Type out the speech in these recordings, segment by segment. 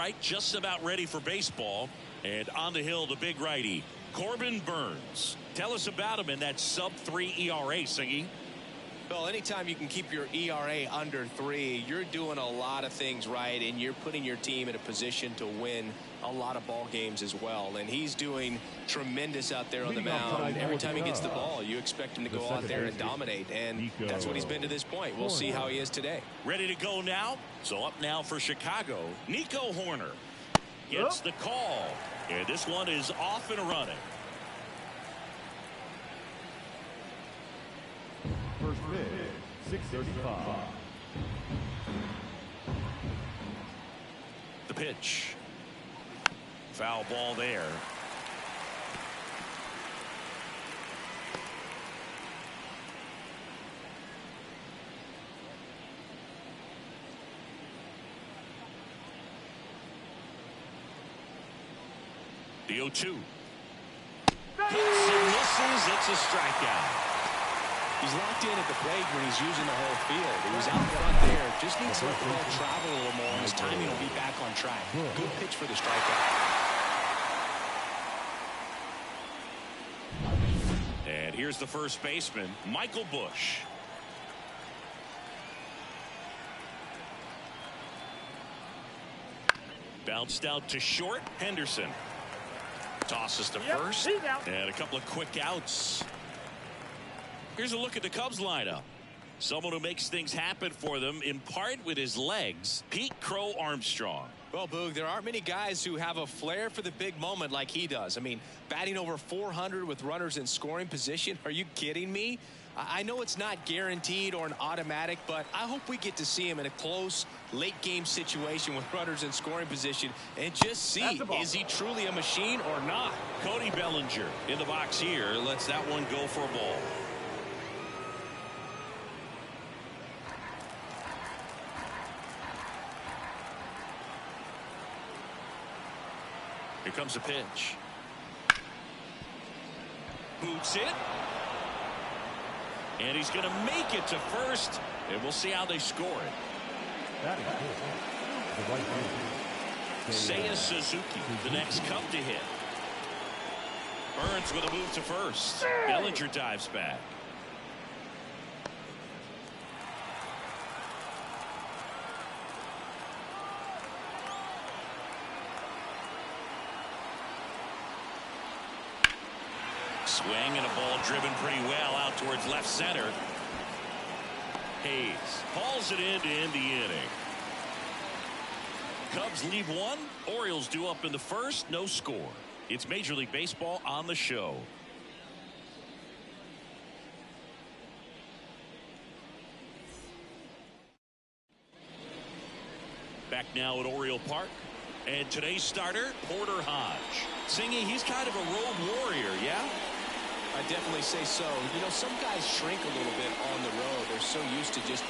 right, just about ready for baseball. And on the hill, the big righty, Corbin Burns. Tell us about him in that sub-3 ERA, Singy. Well, anytime you can keep your ERA under 3, you're doing a lot of things right, and you're putting your team in a position to win a lot of ball games as well. And he's doing tremendous out there on the mound. Every time he gets the ball, you expect him to go out there and dominate, and that's what he's been to this point. We'll see how he is today. Ready to go now? So up now for Chicago, Nico Hoerner gets the call, and this one is off and running. First pitch, 6:35. The pitch. Foul ball there. The 0-2. Cuts and misses. It's a strikeout. He's locked in at the plate when he's using the whole field. He was out front there. Just needs to let the ball travel a little more, and his timing will be back on track. Good pitch for the strikeout. And here's the first baseman, Michael Busch. Bounced out to short. Henderson tosses to first, and a couple of quick outs. Here's a look at the Cubs lineup. Someone who makes things happen for them in part with his legs, Pete Crow Armstrong. Well, Boog, there aren't many guys who have a flair for the big moment like he does. I mean, batting over 400 with runners in scoring position. Are you kidding me? I know it's not guaranteed or an automatic, but I hope we get to see him in a close late game situation with runners in scoring position and just see, is he truly a machine or not? Cody Bellinger in the box here lets that one go for a ball. Here comes a pitch. Boots it. And he's going to make it to first. And we'll see how they score it. Seiya Suzuki, the next Cub to hit. Burns with a move to first. Bellinger dives back. Swing and a ball driven pretty well out towards left center. Hayes hauls it in to end the inning. Cubs leave one. Orioles due up in the first. No score. It's Major League Baseball on the show. Back now at Oriole Park. And today's starter, Porter Hodge. Singy, he's kind of a road warrior, yeah? I definitely say so. You know, some guys shrink a little bit on the road. They're so used to just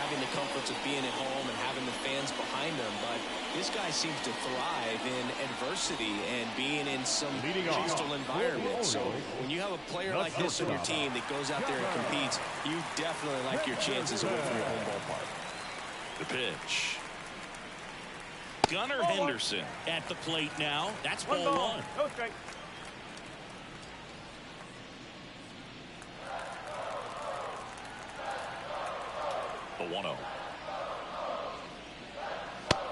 having the comforts of being at home and having the fans behind them. But this guy seems to thrive in adversity and being in some hostile environment. So when you have a player like this on your team that goes out there and competes, you definitely like your chances away from your home ballpark. The pitch. Gunnar Henderson at the plate now. That's ball one. Okay. The 1-0.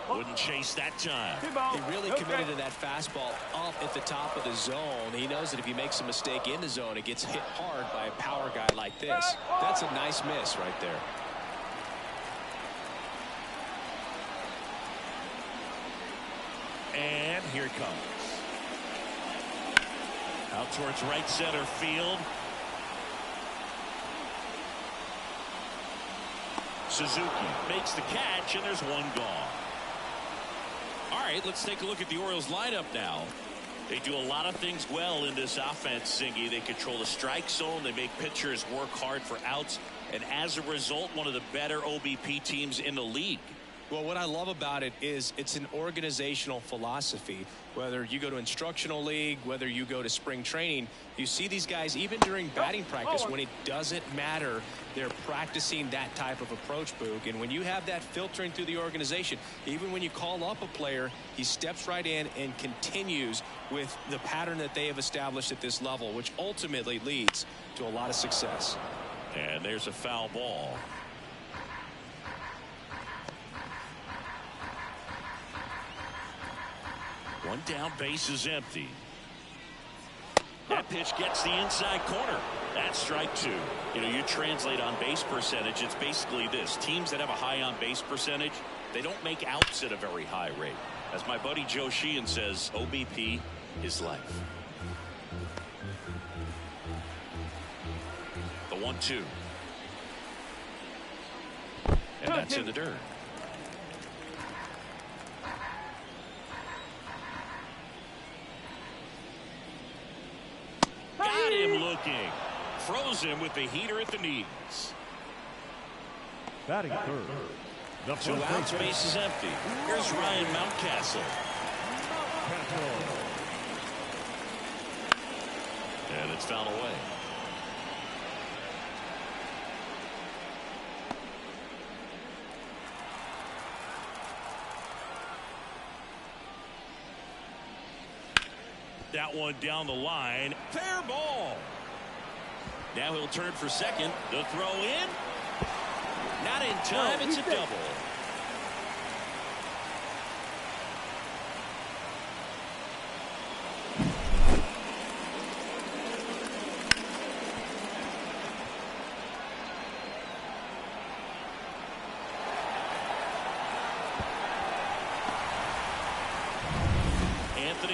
Wouldn't chase that time. He really committed to that fastball up at the top of the zone. He knows that if he makes a mistake in the zone, it gets hit hard by a power guy like this. That's a nice miss right there. And here it comes. Out towards right center field. Suzuki makes the catch, and there's one gone. All right, let's take a look at the Orioles lineup now. They do a lot of things well in this offense, Singy. They control the strike zone. They make pitchers work hard for outs. And as a result, one of the better OBP teams in the league. Well, what I love about it is it's an organizational philosophy. Whether you go to instructional league, whether you go to spring training, you see these guys even during batting practice when it doesn't matter, they're practicing that type of approach, Boog. And when you have that filtering through the organization, even when you call up a player, he steps right in and continues with the pattern that they have established at this level, which ultimately leads to a lot of success. And there's a foul ball. One down, base is empty. That pitch gets the inside corner. That's strike two. You know, you translate on base percentage, it's basically this. Teams that have a high on base percentage, they don't make outs at a very high rate. As my buddy Joe Sheehan says, OBP is life. The 1-2. And that's in the dirt. Got him looking. Froze him with the heater at the knees. Batting third. The 2 outs, base is empty. Here's Ryan Mountcastle. And it's fouled away. That one down the line. Fair ball. Now he'll turn for second. The throw in. Not in time. It's a double.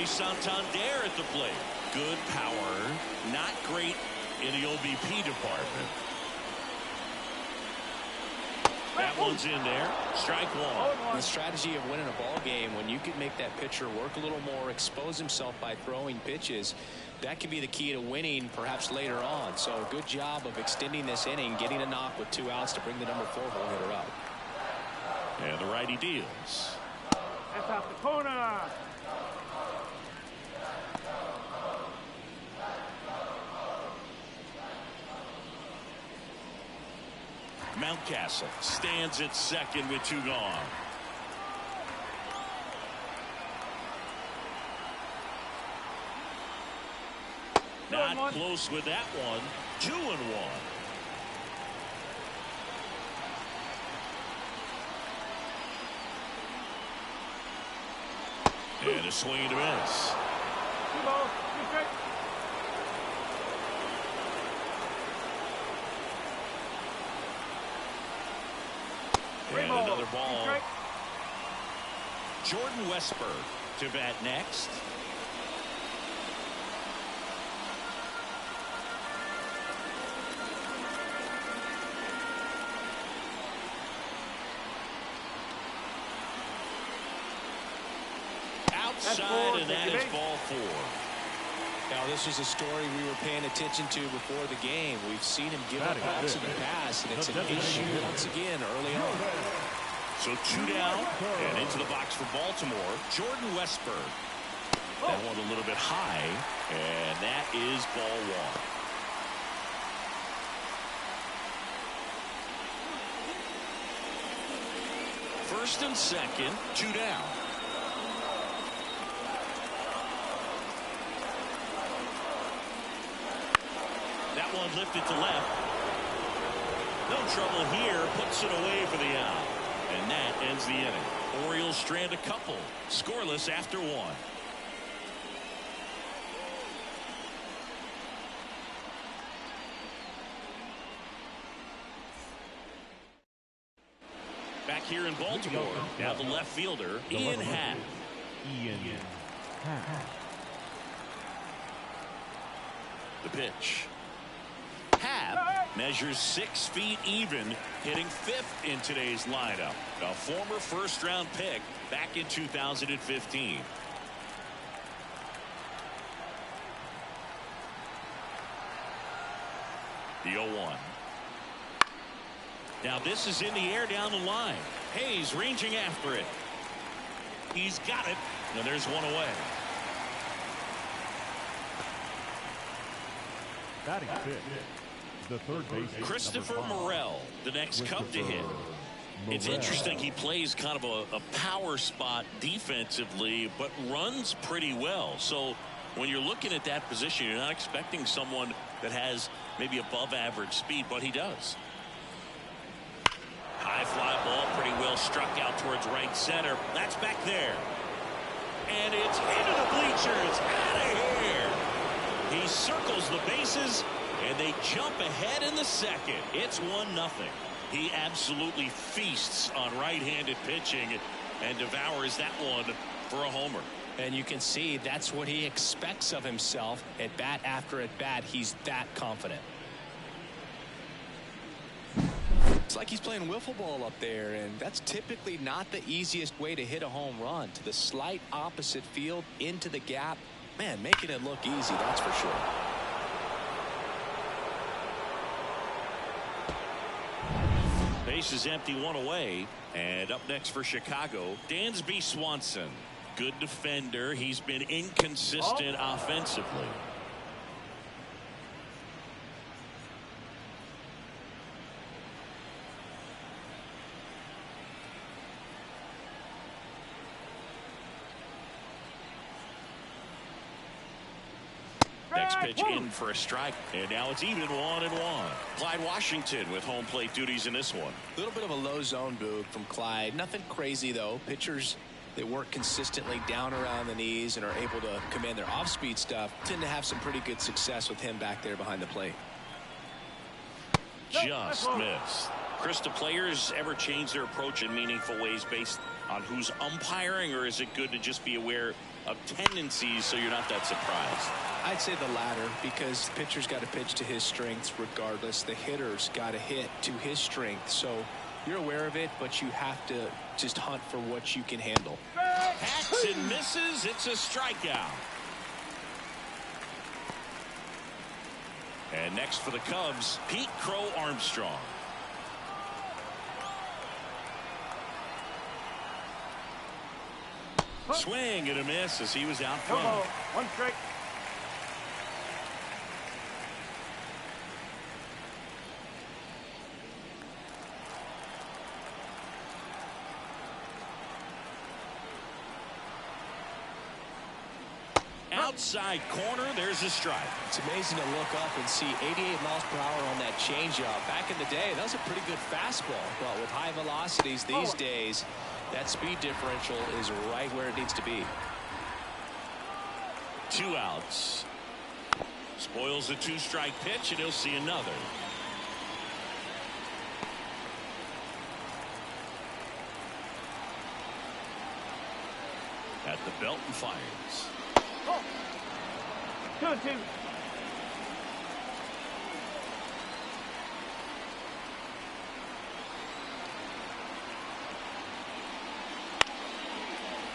Santander at the plate. Good power, not great in the OBP department. That one's in there. Strike one. The strategy of winning a ball game, when you can make that pitcher work a little more, expose himself by throwing pitches, that can be the key to winning perhaps later on. So good job of extending this inning, getting a knock with 2 outs to bring the number 4 hole hitter up. And the righty deals. That's out the corner. Mountcastle stands at second with 2 gone. Not close with that one. 2-1. And a swing and a miss. And another ball. Jordan Westberg to bat next. Outside, and that is ball 4. Now, this is a story we were paying attention to before the game. We've seen him give up outs in the past, and it's an issue once again early on. So 2 down, and into the box for Baltimore, Jordan Westberg. That one a little bit high, and that is ball 1. First and second, 2 down. That one lifted to left. No trouble here. Puts it away for the out. And that ends the inning. Orioles strand a couple. Scoreless after 1. Back here in Baltimore. Now the left fielder, Ian Happ. The pitch. Happ measures 6 feet even, hitting 5th in today's lineup. A former first-round pick back in 2015. The 0-1. Now this is in the air down the line. Hayes ranging after it. He's got it. And there's one away. Batting fifth, the third baseman, Christopher Morel, the next Cub to hit. It's interesting. He plays kind of a power spot defensively, but runs pretty well. So when you're looking at that position, you're not expecting someone that has maybe above average speed, but he does. High fly ball, pretty well struck out towards right center. That's back there. And it's into the bleachers. Out of here. He circles the bases, and they jump ahead in the second. It's 1-0. He absolutely feasts on right-handed pitching and devours that one for a homer. And you can see that's what he expects of himself. At bat after at bat, he's that confident. It's like he's playing wiffle ball up there, and that's typically not the easiest way to hit a home run. To the slight opposite field, into the gap. Man, making it look easy, that's for sure. Base is empty, one away. And up next for Chicago, Dansby Swanson. Good defender. He's been inconsistent offensively. Next pitch in for a strike, and now it's even 1-1. Clyde Washington with home plate duties in this one. A little bit of a low zone boot from Clyde. Nothing crazy though. Pitchers that work consistently down around the knees and are able to command their off-speed stuff tend to have some pretty good success with him back there behind the plate. Just missed. Chris, do players ever change their approach in meaningful ways based on who's umpiring, or is it good to just be aware of tendencies so you're not that surprised? I'd say the latter, because pitcher's got to pitch to his strengths regardless. The hitter's got to hit to his strength. So you're aware of it, but you have to just hunt for what you can handle. Hacks and misses. It's a strikeout. And next for the Cubs, Pete Crow Armstrong. Swing and a miss as he was out front. One strike. Outside corner, there's a strike. It's amazing to look up and see 88 miles per hour on that changeup. Back in the day, that was a pretty good fastball, but with high velocities these days, that speed differential is right where it needs to be. 2 outs. Spoils a 2-strike pitch, and he'll see another. At the belt and fires. 2-2.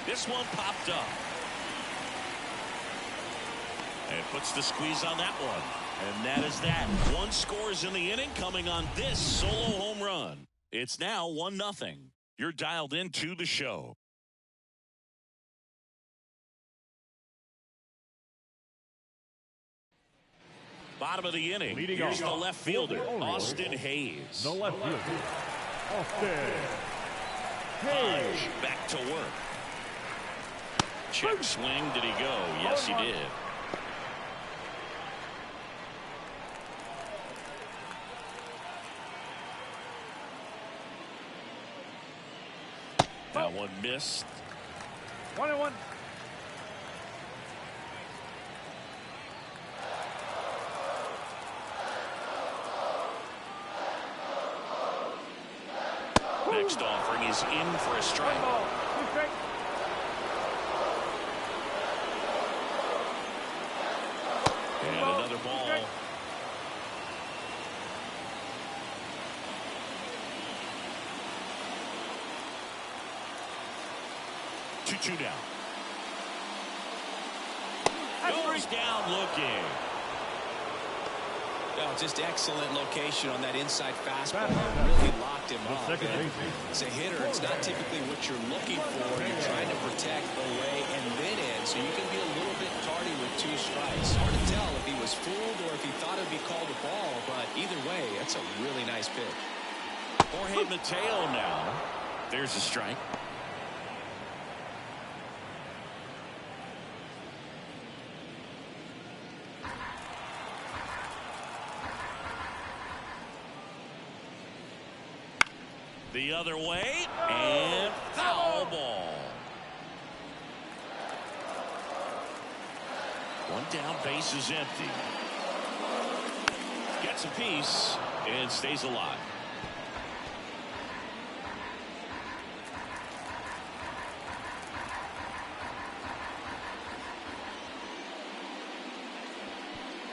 This one popped up. And puts the squeeze on that one. And that is that. 1 scores in the inning, coming on this solo home run. It's now 1-0. You're dialed into the show. Bottom of the inning. Leading Here's off the left fielder, Orioles. Austin Hayes. The left fielder, Austin Hodge back to work. Check swing. Did he go? Yes, he did. That one missed. 1-1. Next offering is in for a strike. And another ball. Two down. Goes down looking. Oh, just excellent location on that inside fastball. Really locked him up. As a hitter, it's not typically what you're looking for. You're trying to protect away and then in, so you can be a little bit tardy with 2 strikes. Hard to tell if he was fooled or if he thought it would be called a ball, but either way, that's a really nice pitch. Jorge Mateo now. There's a strike. The other way, and foul ball. 1 down, base is empty. Gets a piece and stays alive.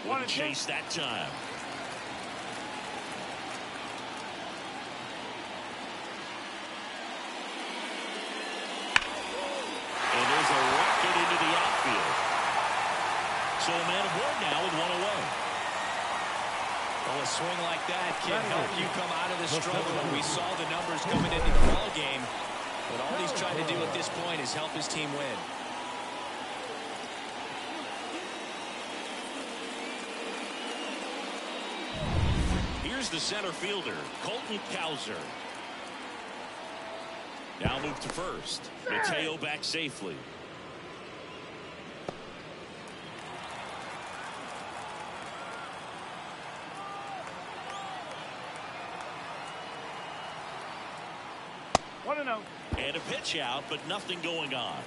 Wouldn't chase that time. Into the outfield. So a man aboard now with 1 away. Well, a swing like that can help you come out of the struggle. And we saw the numbers coming into the ball game. But all he's trying to do at this point is help his team win. Here's the center fielder, Colton Cowser. Now move to first. Mateo back safely. And a pitch out, but nothing going on.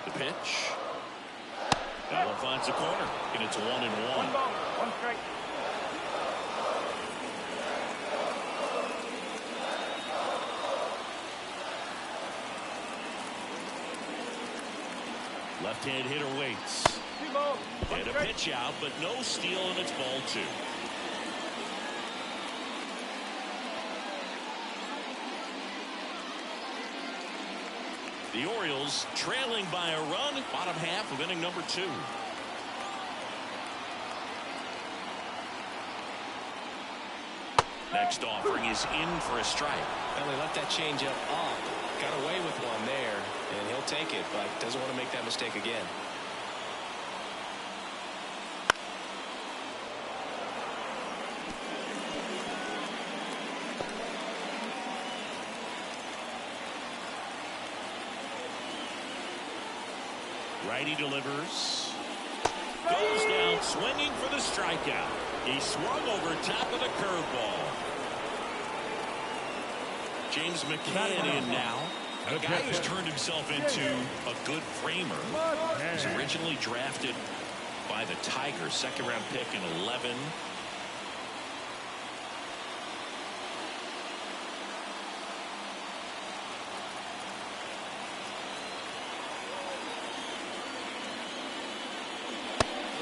The pitch. That one finds the corner, and it's 1-1. 1 ball, 1 strike. Left-hand hitter waits. 2 balls, 1 And a strike. pitch out, but no steal, and it's ball 2. The Orioles trailing by a run, bottom half of inning number 2. Next offering is in for a strike. Well, he left that changeup up. Got away with one there, and he'll take it, but doesn't want to make that mistake again. Righty delivers. Goes down swinging for the strikeout. He swung over top of the curveball. James McCann in now. A guy who's turned himself into a good framer. He was originally drafted by the Tigers, 2nd round pick in 11.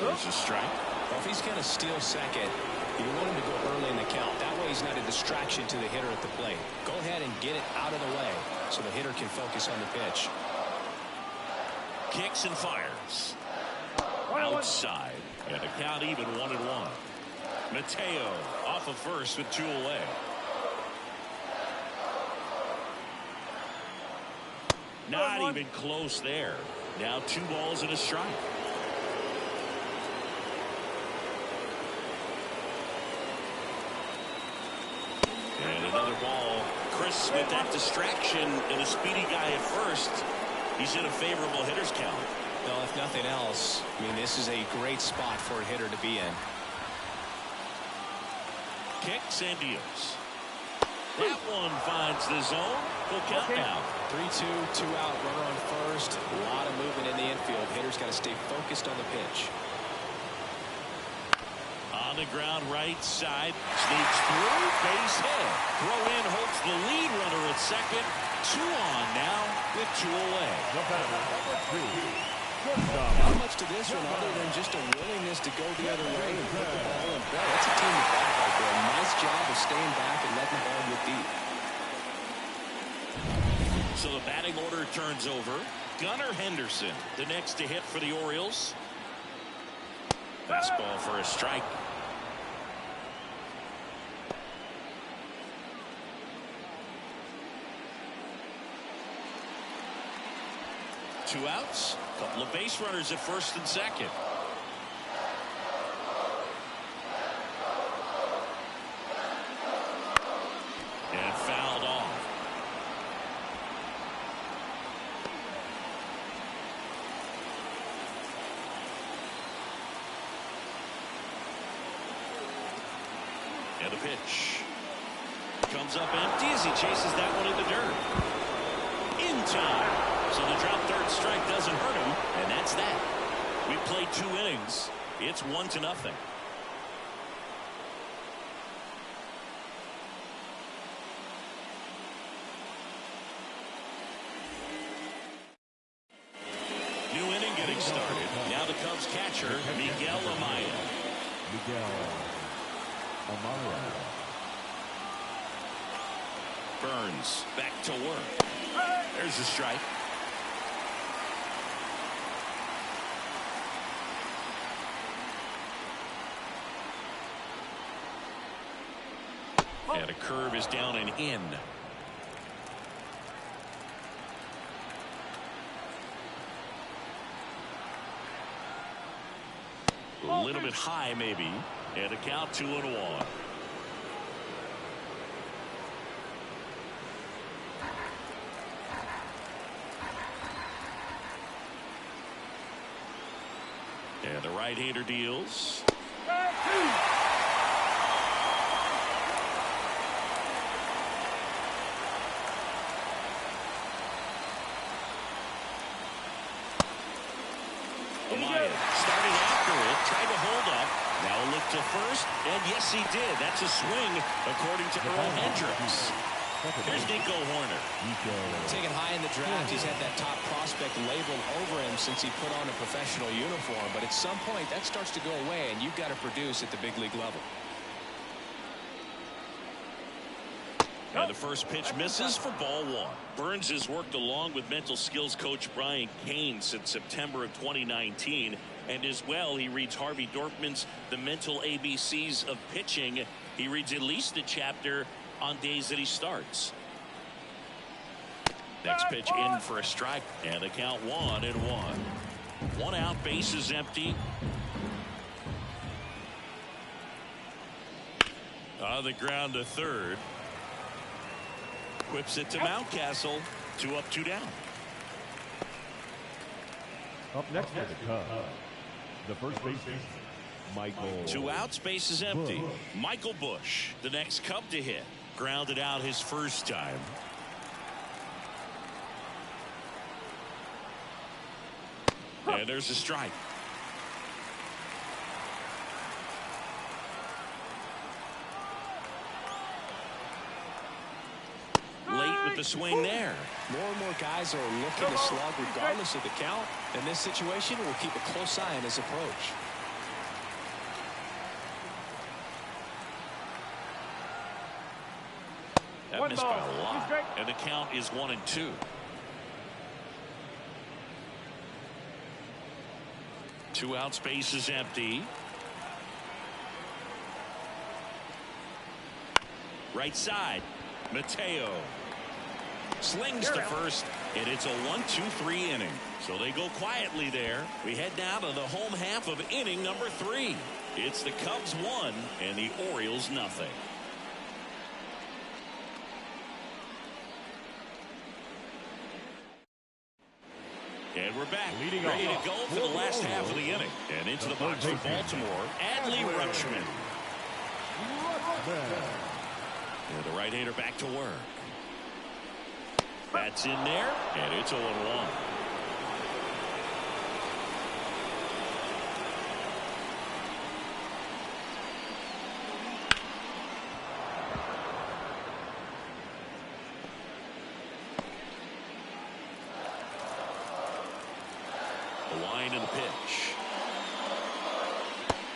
There's a strike. Well, if he's going to steal second, you want him to go early in the count. That way he's not a distraction to the hitter at the plate. Go ahead and get it out of the way so the hitter can focus on the pitch. Kicks and fires. Outside. And the count even 1-1. Mateo off of first with 2 away. Not even close there. Now 2 balls and a strike. And another ball. Chris with that distraction and a speedy guy at first. He's in a favorable hitter's count. Well, if nothing else, I mean, this is a great spot for a hitter to be in. Kicks and deals. That one finds the zone. Full count now. 3-2, 2 out, runner on first. A lot of movement in the infield. Hitter's got to stay focused on the pitch. On the ground right side. Sneaks through. Base hit. Throw in holds the lead runner at second. 2 on now with 2 away. Not much to this one other than just a willingness to go the other way and put the ball in play. That's a team to back right there. A nice job of staying back and letting the ball get deep. So the batting order turns over. Gunnar Henderson, the next to hit for the Orioles. Fastball for a strike. Two outs. Couple of base runners at first and second. And fouled off. And a pitch. Comes up empty as he chases that one in the dirt. In time. So the drop third strike doesn't hurt him, and that's that. We played 2 innings. It's 1-0. New inning getting started. Now the Cubs catcher, Miguel Amaya. Burns back to work. There's a strike. And a curve is down and in. A little bit high maybe. And a count 2-1. And the right-hander deals. Amaya starting after it, tried to hold up. Now a look to first, and yes, he did. That's a swing, according to Earl Hendricks. Here's Nico Horner. Taken high in the draft, he's had that top prospect labeled over him since he put on a professional uniform. But at some point, that starts to go away, and you've got to produce at the big league level. And the first pitch misses for ball 1. Burns has worked along with mental skills coach Brian Cain since September of 2019. And as well, he reads Harvey Dorfman's The Mental ABCs of Pitching. He reads at least a chapter on days that he starts. Next pitch in for a strike. And the count 1-1. 1 out, bases empty. On the ground to third. Whips it to Mountcastle. 2 up, 2 down. Up next for the Cubs, the first baseman, Michael. 2 outs, base is empty. Bush. Michael Bush, the next Cub to hit. Grounded out his first time. And there's a strike. Late with the swing there. More and more guys are looking to slug regardless of the count. In this situation, we'll keep a close eye on his approach. That missed by a lot. And the count is 1-2. Two outs, base is empty. Right side, Mateo slings to first, and it's a 1-2-3 inning. So they go quietly there. We head now to the home half of inning number 3. It's the Cubs 1 and the Orioles nothing. And we're back, ready to go for the last half of the inning. And into the box for Baltimore, Adley Rutschman. And the right-hander back to work. That's in there, and it's 0-1. Ryan in the pitch.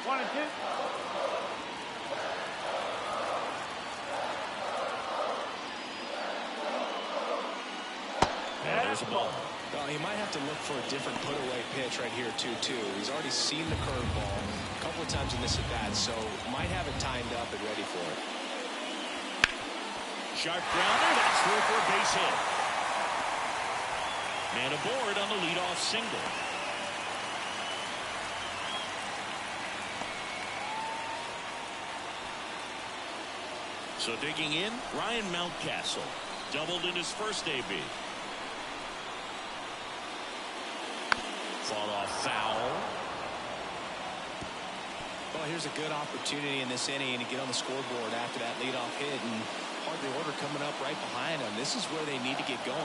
1 and 2. And there's a ball. Well, he might have to look for a different put-away pitch right here, too. He's already seen the curveball a couple of times in this at-bat, so might have it timed up and ready for it. Sharp grounder. That's through for a base hit. Man aboard on the leadoff single. So digging in, Ryan Mountcastle. Doubled in his first AB. Fought off foul. Well, here's a good opportunity in this inning to get on the scoreboard after that leadoff hit, and hardly order coming up right behind them. This is where they need to get going.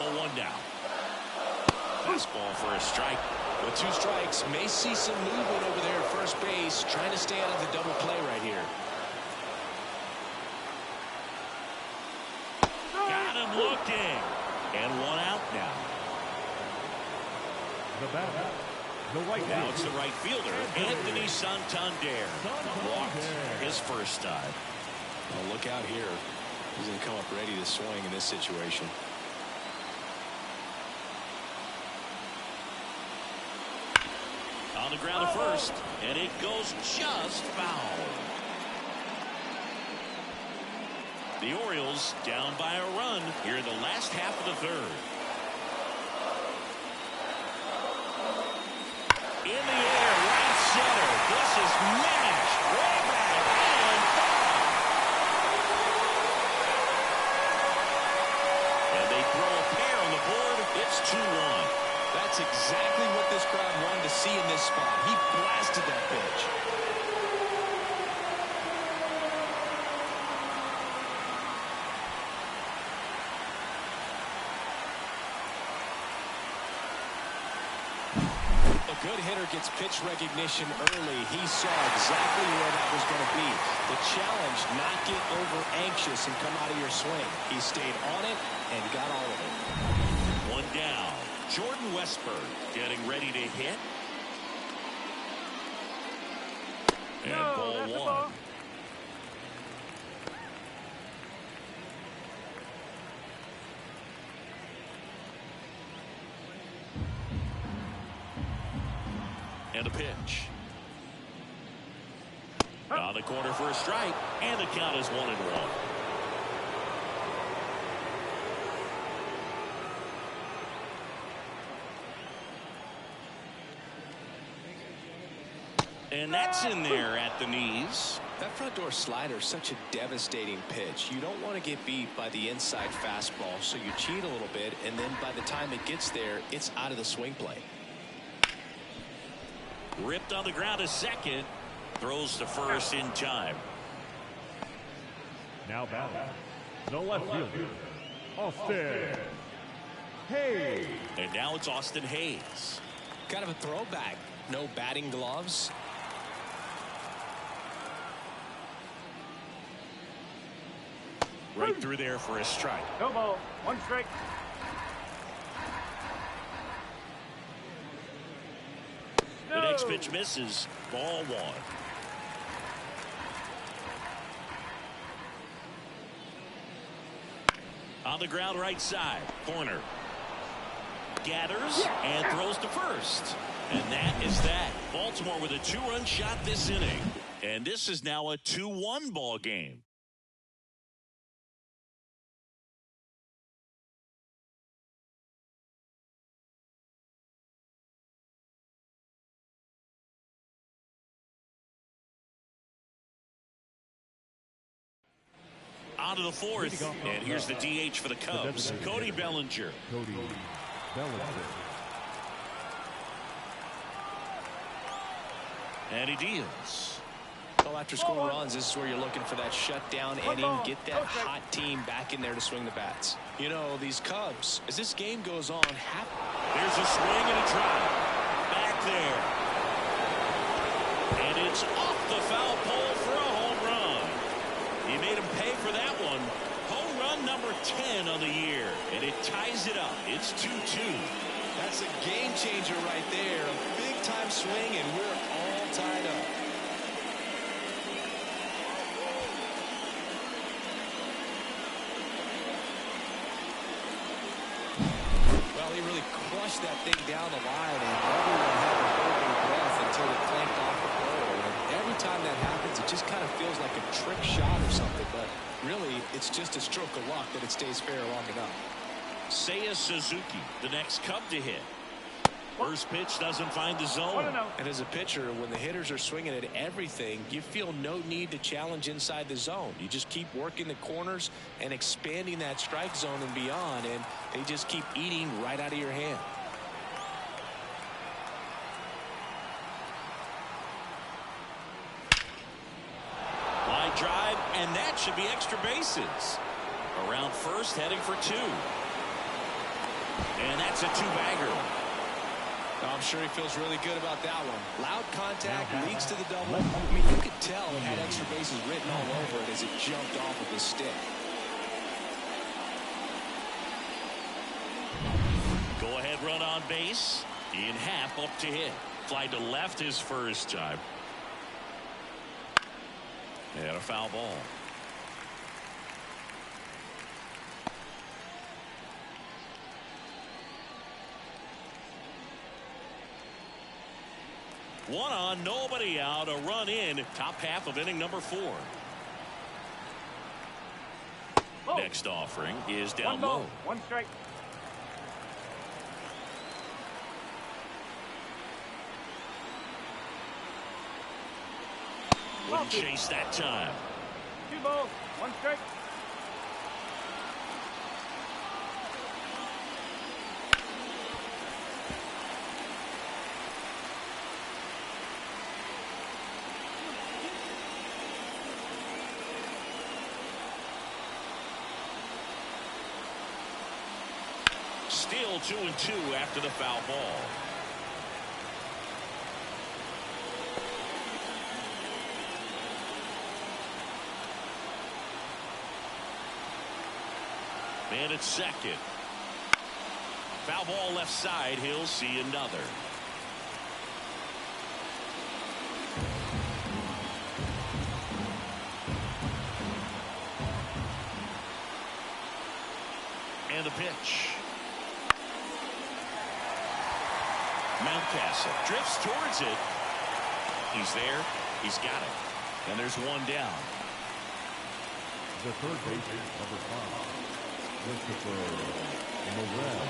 Oh, 1 down. Fastball for a strike. With 2 strikes, may see some movement over there at first base, trying to stay out of the double play right here. Got him looking. And 1 out now. The batter, the right Now fielder. it's the right fielder, Anthony Santander. Walked his first time. Well, look out here. He's going to come up ready to swing in this situation. On the ground to first, and it goes just foul. The Orioles down by a run here in the last half of the third. In the air, right center. This is mashed. Way back and foul. And they throw a pair on the board. It's 2-1. That's exactly what this crowd wanted to see in this spot. He blasted that pitch. A good hitter gets pitch recognition early. He saw exactly where that was going to be. The challenge, not get over anxious and come out of your swing. He stayed on it and got all of it. 1 down. Jordan Westburg getting ready to hit. And ball that's a 1. ball. And a pitch. On the corner for a strike, and the count is 1-1. And that's in there at the knees. That front door slider is such a devastating pitch. You don't want to get beat by the inside fastball, so you cheat a little bit, and then by the time it gets there, it's out of the swing play. Ripped on the ground to second. Throws to first in time. Now batting, the left fielder, Austin Hayes. And now it's Austin Hayes. Kind of a throwback. No batting gloves. Right through there for a strike. No ball. 1 strike. The next pitch misses. Ball 1. On the ground right side. Corner. Gathers and throws to first. And that is that. Baltimore with a 2-run shot this inning. And this is now a 2-1 ball game. On to the 4th, and here's the DH for the Cubs, Cody Bellinger. Cody Bellinger. And he deals. Well, after scoring runs, this is where you're looking for that shutdown inning. Get that hot team back in there to swing the bats. You know, these Cubs, as this game goes on, There's a swing and a drive. Back there. And it's off the foul pole for a home run. He made him pay for that one. Home run run number 10 on the year, and it ties it up. It's 2-2. That's a game changer right there. A big time swing, and we're all tied up. Well, he really crushed that thing down the line, and everyone had to hold their breath until it clanked off the pole. And every time that happens, it just kind of feels like a trick shot or something, but really, it's just a stroke of luck that it stays fair long enough. Seiya Suzuki, the next Cub to hit. First pitch doesn't find the zone. And as a pitcher, when the hitters are swinging at everything, you feel no need to challenge inside the zone. You just keep working the corners and expanding that strike zone and beyond, and they just keep eating right out of your hand. Line drive, and that should be extra bases. Around first, heading for 2. And that's a 2-bagger. I'm sure he feels really good about that one. Loud contact leads to the double. I mean, you could tell he had extra bases written all over it as it jumped off of his stick. Go ahead run on base. In half up to hit. Fly to left his first time. And a foul ball. One on, nobody out, a run in, top half of inning number 4. Next offering is down low. 1 strike. Wouldn't chase that time. 2 balls, 1 strike. Still 2-2 after the foul ball. Man at second. Foul ball left side. He'll see another. And the pitch. Mountcastle drifts towards it. He's there. He's got it. And there's one down. The third baseman, number 5, Christopher Morel.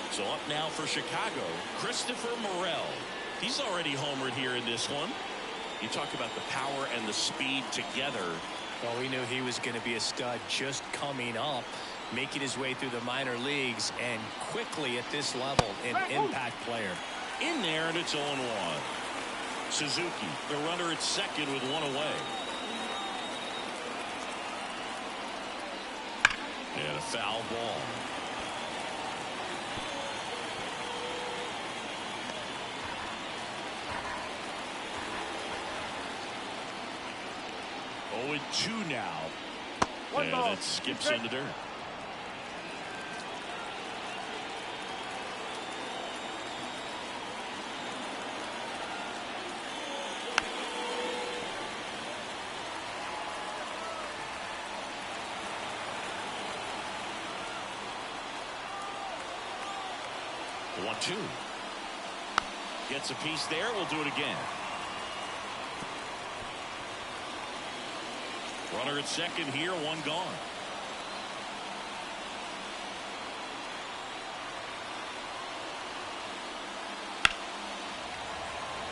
So up now for Chicago, Christopher Morel. He's already homered here in this one. You talk about the power and the speed together. Well, we knew he was going to be a stud just coming up, making his way through the minor leagues, and quickly at this level, an impact player. In there, and it's 0-1. Suzuki, the runner at second with 1 away. And a foul ball. Oh, and 2 now. And it skips in the dirt. The 1-2. Gets a piece there. We'll do it again. Runner at second here, 1 gone.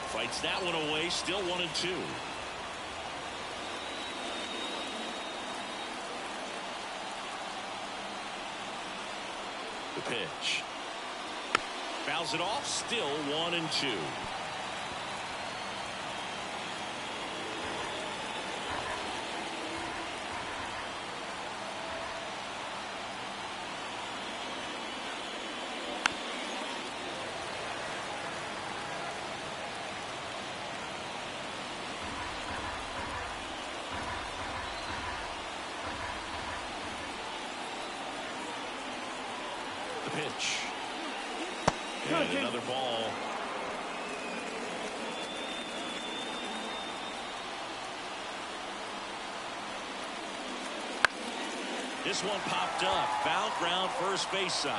Fights that one away, still 1-2. The pitch. Fouls it off, still 1-2. And another ball. This one popped up. Foul ground, first base side.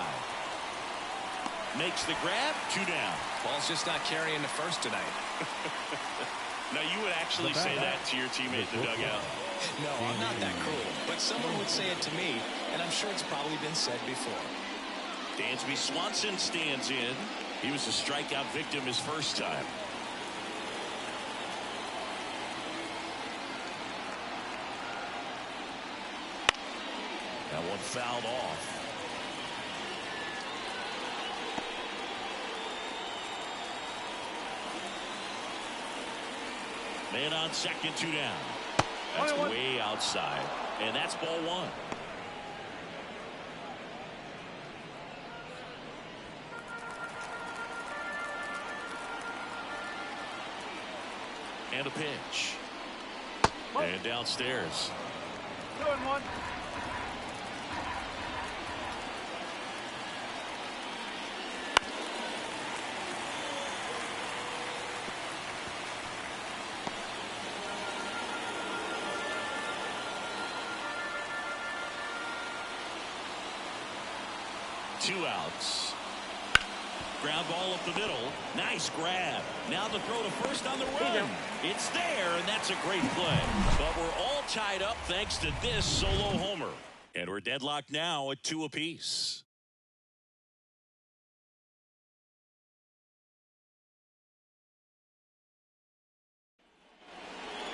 Makes the grab. 2 down. Ball's just not carrying the first tonight. Now, you would actually say that to your teammate in the dugout. No, I'm not that cruel. But someone would say it to me, and I'm sure it's probably been said before. Dansby Swanson stands in. He was a strikeout victim his first time. That one fouled off. Man on second, 2 down. That's way outside. And that's ball 1. And a pitch. And downstairs. 2-1. Two outs. Ground ball up the middle. Nice grab. Now the throw to first on the run. It's there, and that's a great play. But we're all tied up thanks to this solo homer. And we're deadlocked now at 2 apiece.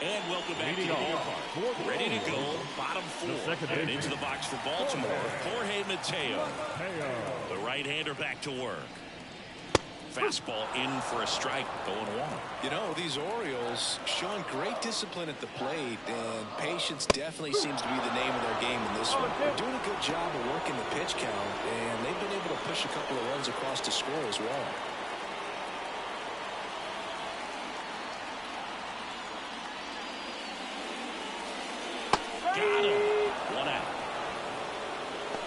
And welcome back to the ballpark. Ready to go, bottom 4. And into the box for Baltimore, Jorge Mateo. The right-hander back to work. Fastball in for a strike, 0-1. You know, these Orioles showing great discipline at the plate, and patience definitely seems to be the name of their game in this one. They're doing a good job of working the pitch count, and they've been able to push a couple of runs across to score as well. Got him. 1 out.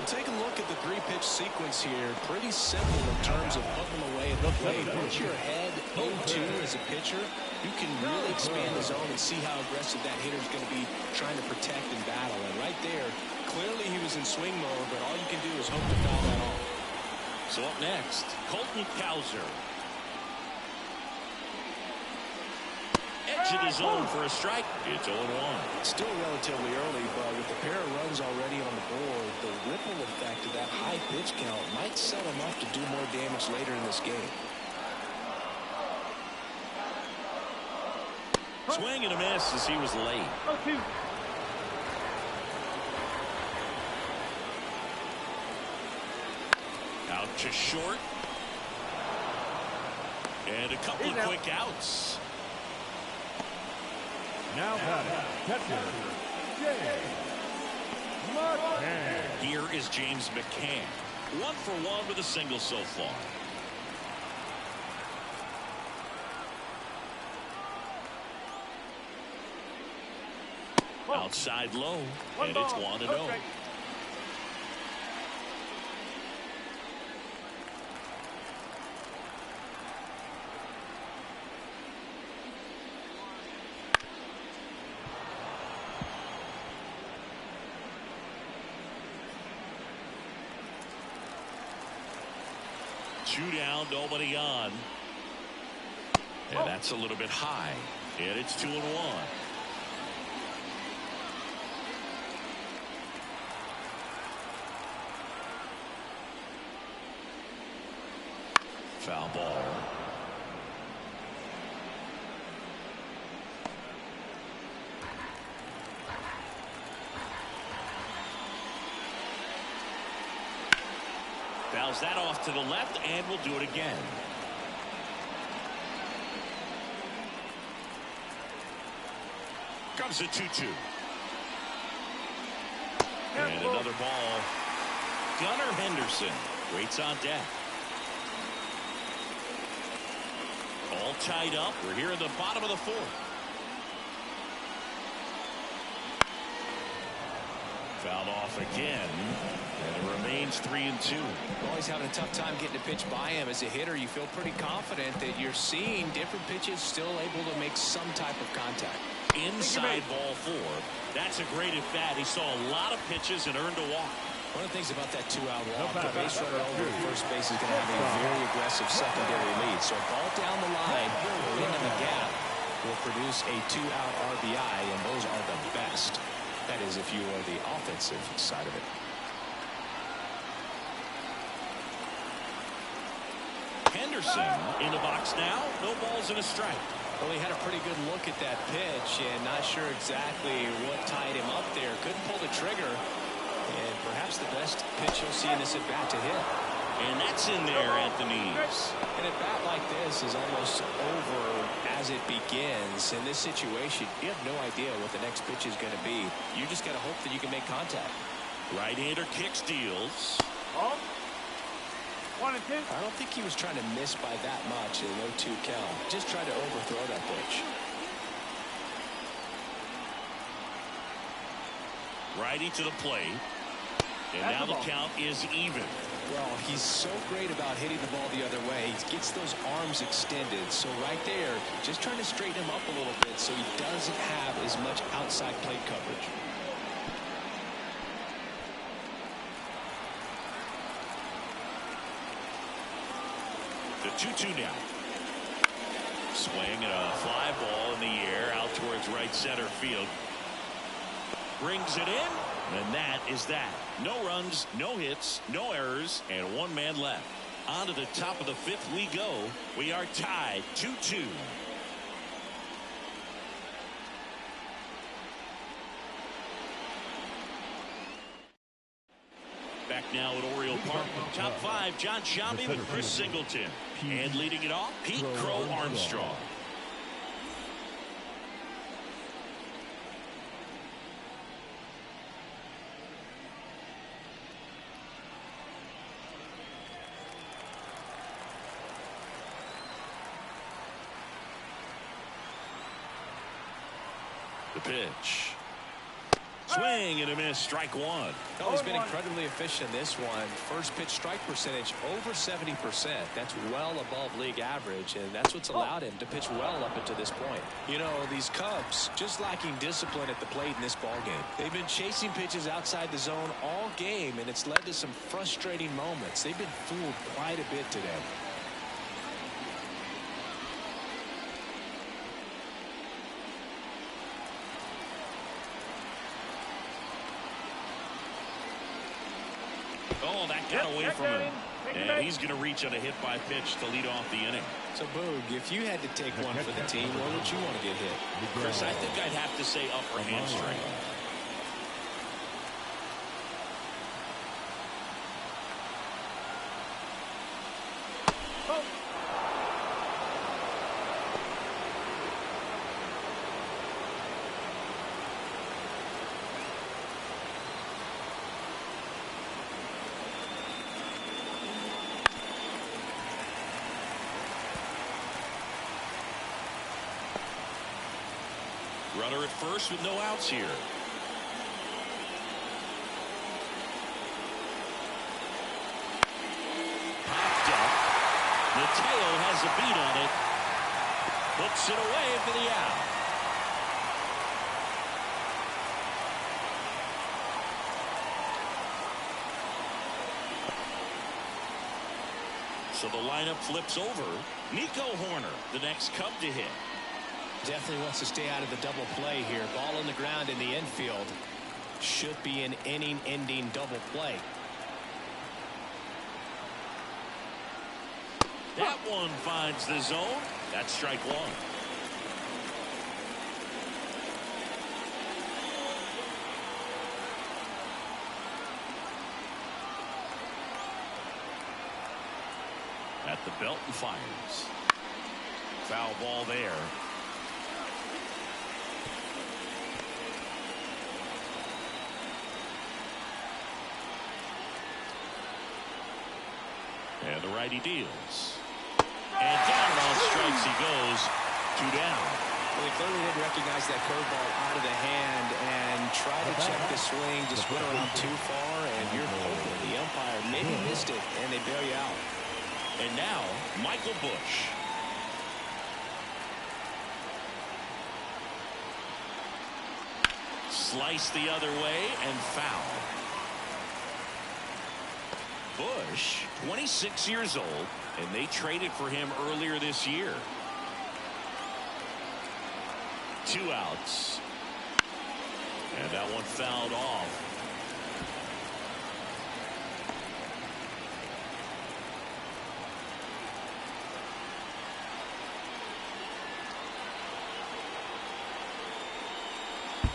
Take a look at the 3-pitch sequence here. Pretty simple in terms of putting them away at the plate. Once you're ahead 0-2 as a pitcher, you can really expand the zone and see how aggressive that hitter's going to be trying to protect and battle. And right there, clearly he was in swing mode, but all you can do is hope to foul that off. So up next, Colton Cowser. Edge of the zone for a strike. It's 0-1. It's still relatively early, but with a pair of runs already on the board, the ripple effect of that high pitch count might set him up to do more damage later in this game. Swing and a miss as he was late. Out to short. And a couple of quick outs. Now catcher, McCann. Here is James McCann. 1 for 1 with a single so far. Outside low, and it's 1-0. Two down, nobody on. And that's a little bit high. And it's 2-1. Foul ball. Fouls that off to the left, and we'll do it again. Comes a 2-2. And another ball. Gunnar Henderson waits on deck. All tied up. We're here in the bottom of the 4th. Fouled off again. And It remains 3-2. Always having a tough time getting a pitch by him. As a hitter, you feel pretty confident that you're seeing different pitches still able to make some type of contact. Inside ball 4. That's a great at bat. He saw a lot of pitches and earned a walk. One of the things about that 2-out walk, the base runner over at first base is going to have a very aggressive secondary lead. So a ball down the line or into the gap will produce a 2-out RBI, and those are the best. That is if you are the offensive side of it. Henderson in the box now. No balls and a strike. Well, he had a pretty good look at that pitch and not sure exactly what tied him up there. Couldn't pull the trigger. And perhaps the best pitch you'll see in this at-bat to hit. And that's in there at the knees. An at-bat like this is almost over as it begins. In this situation, you have no idea what the next pitch is going to be. You just got to hope that you can make contact. Right-hander kicks, deals. 1 and 2. I don't think he was trying to miss by that much in an 0-2 count. Just tried to overthrow that pitch. Righty to the plate. And now the count is even. Well, he's so great about hitting the ball the other way. He gets those arms extended. So right there, just trying to straighten him up a little bit so he doesn't have as much outside plate coverage. The 2-2 now. Swing and a fly ball in the air out towards right center field. Brings it in, and that is that. No runs, no hits, no errors, and one man left. On to the top of the 5th we go. We are tied 2-2. Back now at Oriole Park. Top 5, John Sciambi with Chris Singleton. And leading it off, Pete Crow Armstrong. The pitch. Swing and a miss. Strike 1. Oh, he's been incredibly efficient in this one. First pitch strike percentage over 70%. That's well above league average, and that's what's allowed him to pitch well up until this point. You know, these Cubs just lacking discipline at the plate in this ballgame. They've been chasing pitches outside the zone all game, and it's led to some frustrating moments. They've been fooled quite a bit today. Oh, that got away from him. And he's going to reach on a hit by pitch to lead off the inning. So, Boog, if you had to take one for the team, where would you want to get hit? Chris, I think I'd have to say upper hamstring. Runner at first with no outs here. Popped up. Mateo has a beat on it. Puts it away for the out. So the lineup flips over. Nico Horner, the next Cub to hit. Definitely wants to stay out of the double play here. Ball on the ground in the infield. Should be an inning-ending double play. That one finds the zone. That's strike 1. At the belt and fires. Foul ball there. And the righty deals. And down on strikes he goes. 2 down. Well, he clearly didn't recognize that curveball out of the hand and tried to check the swing, just went around too far, and you're hoping the umpire maybe missed it, and they bail you out. And now, Michael Busch. Slice the other way and foul. Busch, 26 years old, and they traded for him earlier this year. 2 outs. And that one fouled off.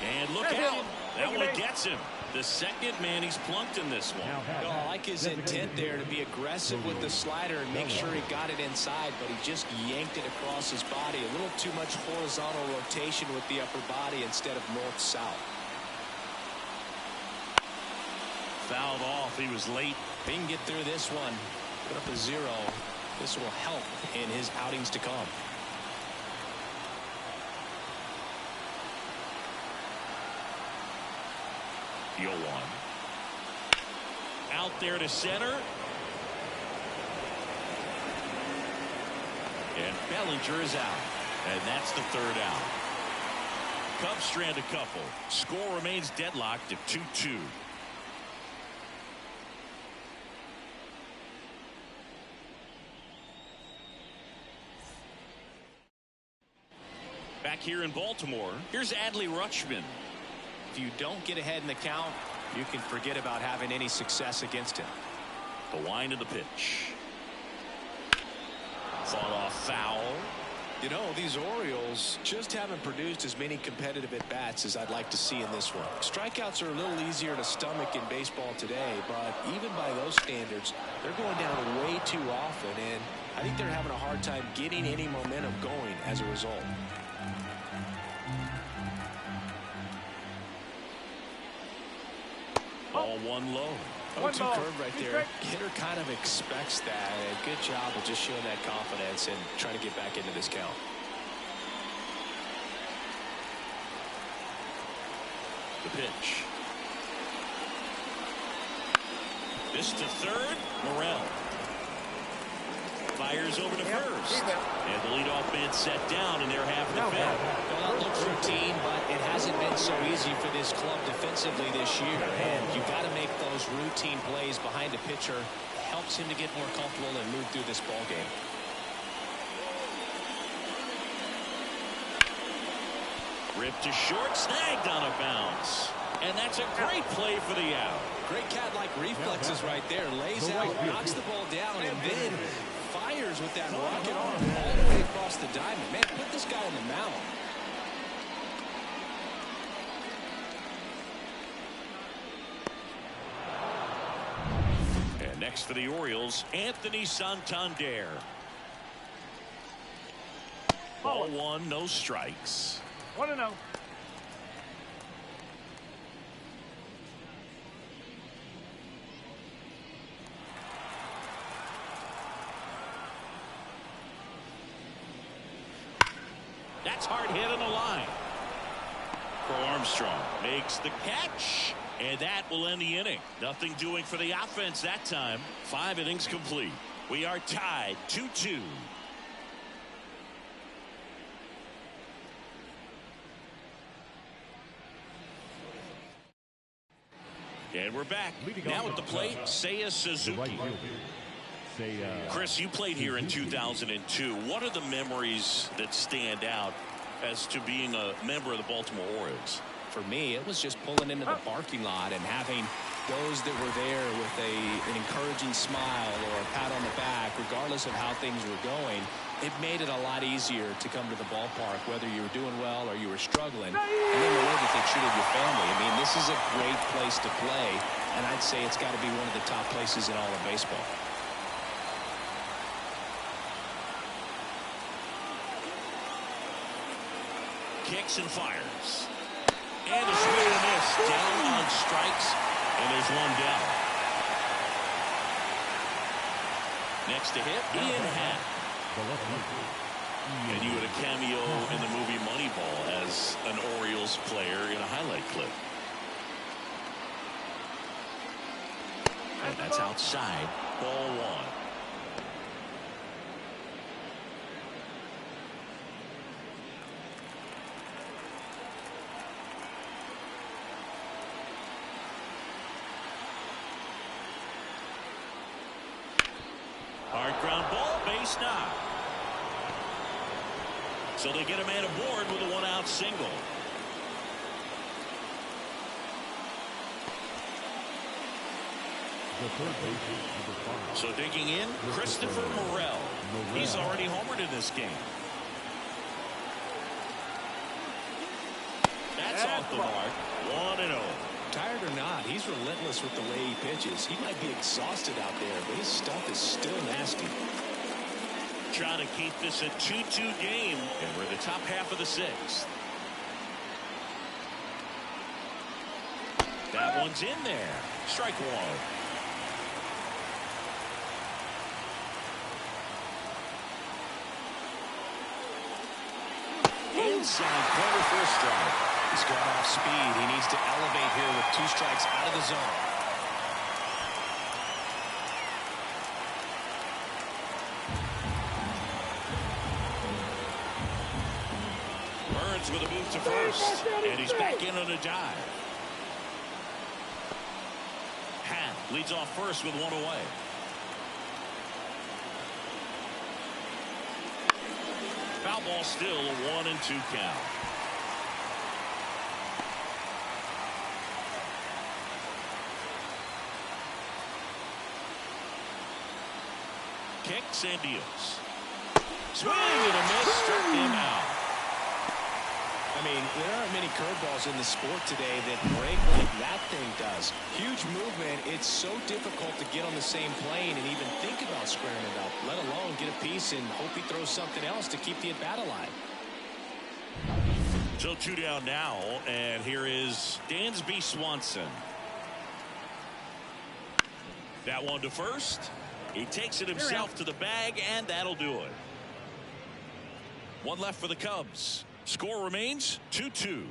And look out. That one gets him. The second man he's plunked in this one. Oh, I like his intent there to be aggressive with the slider and make sure he got it inside, but he just yanked it across his body. A little too much horizontal rotation with the upper body instead of north-south. Fouled off. He was late. If he can get through this one, put up a 0. This will help in his outings to come. The 0-1. Out there to center. And Bellinger is out. And that's the 3rd out. Cubs strand a couple. Score remains deadlocked at 2-2. Back here in Baltimore, here's Adley Rutschman. If you don't get ahead in the count, you can forget about having any success against him. The wind of the pitch. Fought off foul. You know, these Orioles just haven't produced as many competitive at-bats as I'd like to see in this one. Strikeouts are a little easier to stomach in baseball today, but even by those standards, they're going down way too often, and I think they're having a hard time getting any momentum going as a result. Ball 1 low. 0-2 curve right there. Hitter kind of expects that. Good job of just showing that confidence and trying to get back into this count. The pitch. This to third. Morel fires over to first. And the leadoff man set down in their half of the fifth. Well, it looks routine, but it hasn't been so easy for this club defensively this year. And you've got to make those routine plays behind a pitcher. Helps him to get more comfortable and move through this ball game. Ripped to short, snagged on a bounce. And that's a great play for the out. Great cat-like reflexes right there. Lays out, knocks the ball down, and then fires with that rocket arm all the way across the diamond. Man, put this guy in the mound. And next for the Orioles, Anthony Santander. Ball 1, no strikes. 1-0. That's hard hit on the line. For Armstrong makes the catch, and that will end the inning. Nothing doing for the offense that time. 5 innings complete. We are tied 2-2. And we're back. Now at the plate, Seiya Suzuki. Chris, you played here in 2002. What are the memories that stand out as to being a member of the Baltimore Orioles? For me, it was just pulling into the parking lot and having those that were there with an encouraging smile or a pat on the back, regardless of how things were going. It made it a lot easier to come to the ballpark, whether you were doing well or you were struggling. And then the way that they treated your family. I mean, this is a great place to play, and I'd say it's got to be one of the top places in all of baseball. Kicks and fires. And a swing and a miss. Down on strikes, and there's one down. Next to hit, Ian Happ. And you had a cameo in the movie Moneyball as an Orioles player in a highlight clip. And that's outside. Ball one. Hard ground ball, base knock. So they get a man aboard with a one-out single. The third baseman, number 5. So digging in, Christopher Morel. He's already homered in this game. That's off the mark. 1-0. Tired or not, he's relentless with the way he pitches. He might be exhausted out there, but his stuff is still nasty. Trying to keep this a 2-2 game, and we're in the top half of the sixth. That one's in there. Strike one. Inside corner for a strike. He's gone off speed. He needs to elevate here with 2 strikes out of the zone. Burns with a move to first, and he's back in on a dive. Happ leads off first with 1 away. Foul ball still, a 1-2 count. Kicks and deals. Swing and a miss, struck him out. I mean, there aren't many curveballs in the sport today that break like that thing does. Huge movement. It's so difficult to get on the same plane and even think about squaring it up, let alone get a piece and hope he throws something else to keep the at-bat alive. So 2 down now, and here is Dansby Swanson. That one to first. He takes it himself to the bag, and that'll do it. 1 left for the Cubs. Score remains 2-2.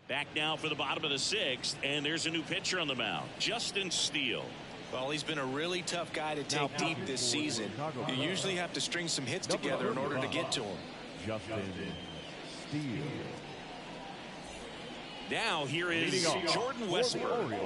Back now for the bottom of the sixth, and there's a new pitcher on the mound, Justin Steele. Well, he's been a really tough guy to take deep this season. You usually have to string some hits together in order to get to him. Justin Steele. Now here is Jordan Westburg.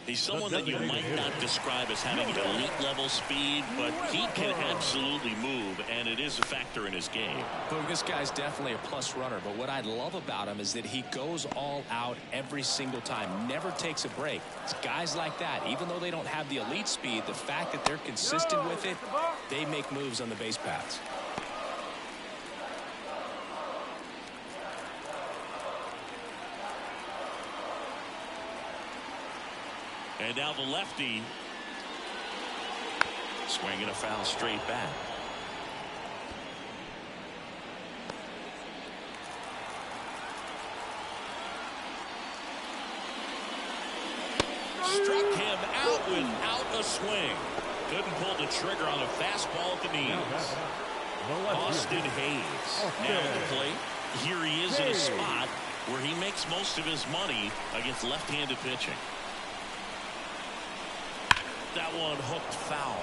He's someone that you might not describe as having elite level speed, but he can absolutely move, and it is a factor in his game. Look, this guy's definitely a plus runner, but what I love about him is that he goes all out every single time, never takes a break. It's guys like that, even though they don't have the elite speed, the fact that they're consistent with it, they make moves on the base paths. And now the lefty swinging a foul straight back. Struck him out without a swing. Couldn't pull the trigger on a fastball at the knees. Austin Hayes now at the plate. Here he is in a spot where he makes most of his money against left-handed pitching. That one hooked foul.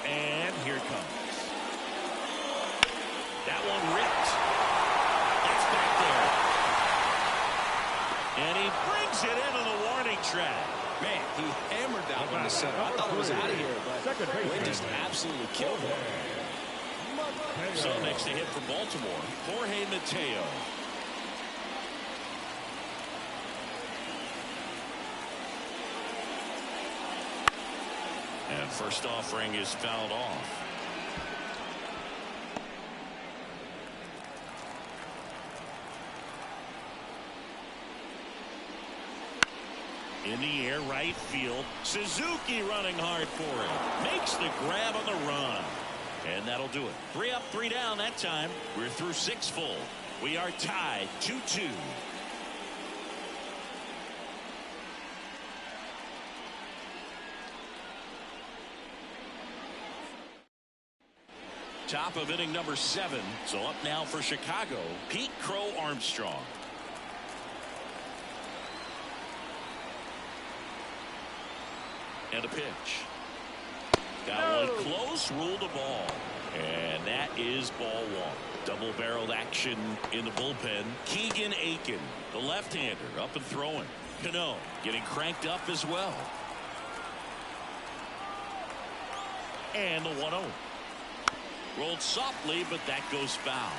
And here it comes. That one ripped. That's back there. And he brings it into the warning track. Man, he hammered that one to center. I thought it was out of here, but Wind just absolutely killed him. So next to hit from Baltimore, Jorge Mateo. And first offering is fouled off. In the air, right field. Suzuki running hard for it. Makes the grab on the run. And that'll do it. 3 up, 3 down that time. We're through 6 full. We are tied 2-2. Top of inning number 7. So up now for Chicago, Pete Crow Armstrong. And a pitch. Got one close, ruled a ball. And that is ball 1. Double-barreled action in the bullpen. Keegan Aiken, the left-hander, up and throwing. Cano getting cranked up as well. And the 1-0. Rolled softly, but that goes foul.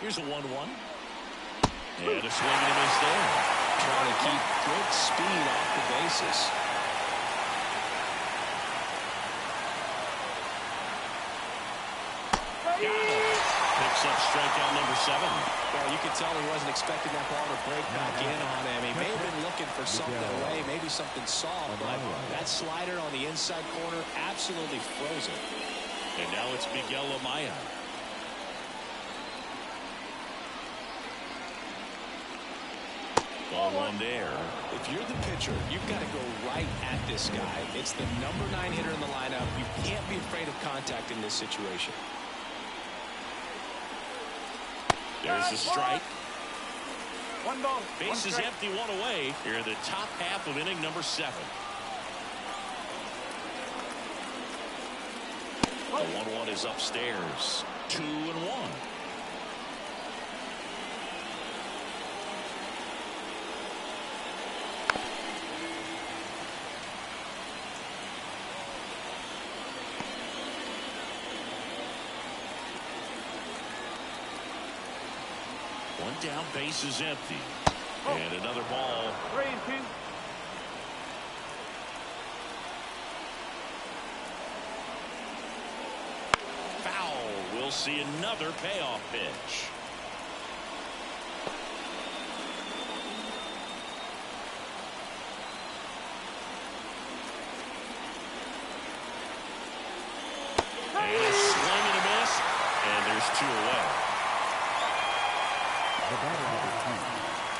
Here's a 1-1. And a swing and a miss there. Trying to keep good speed off the bases. Got him. Picks up strikeout number 7. Well, you can tell he wasn't expecting that ball to break back in on him. He may have been looking for something away, maybe something soft, but that slider on the inside corner absolutely froze it. And now it's Miguel Amaya. Ball 1 there. If you're the pitcher, you've got to go right at this guy. It's the number 9 hitter in the lineup. You can't be afraid of contact in this situation. There's the strike. 1 ball. Base is empty, 1 away. Here in the top half of inning number 7. The 1-1 is upstairs. 2-1. One down, base is empty. And another ball. 3-2. Foul. We'll see another payoff pitch. And a swing and a miss. And there's 2 away.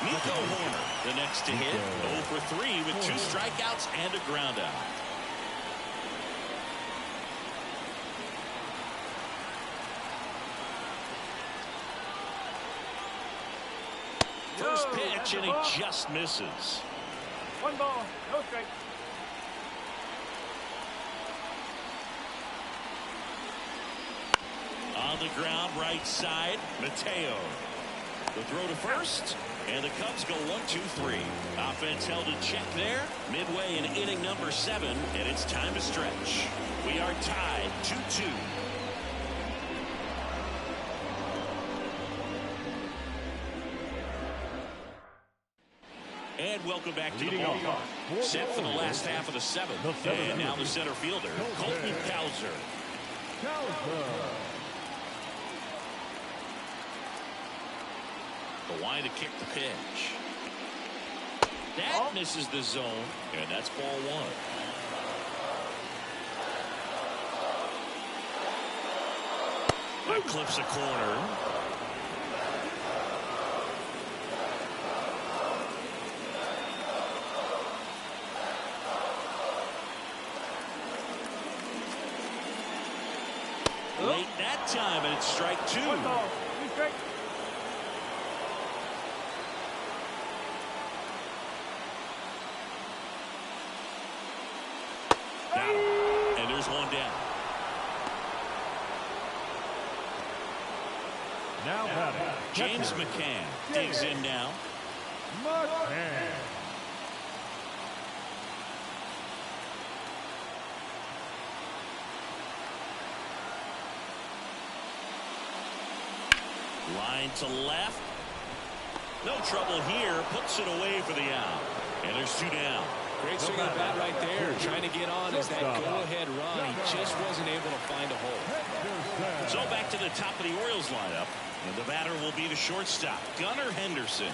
Nico Horner, the next to hit. 0 for 3 with 2 strikeouts and a ground out. First pitch, and he just misses. 1 ball, no strike. On the ground, right side, Mateo. The throw to first, and the Cubs go 1-2-3. Offense held in check there. Midway in inning number 7, and it's time to stretch. We are tied 2-2. And welcome back to the ball. Set for the last half of the 7th. And now the center fielder, Colton Cowser. The line to kick the pitch. That misses the zone, and that's ball 1. That clips a corner. Late that time, and it's strike 2. 1 ball, 2 strike. And there's 1 down. Now batting, James McCann digs in now. McCann. Line to left. No trouble here. Puts it away for the out. And there's 2 down. Great swing of the bat right there. Trying to get on as that go-ahead run. He just wasn't able to find a hole. So back to the top of the Orioles lineup. And the batter will be the shortstop, Gunnar Henderson.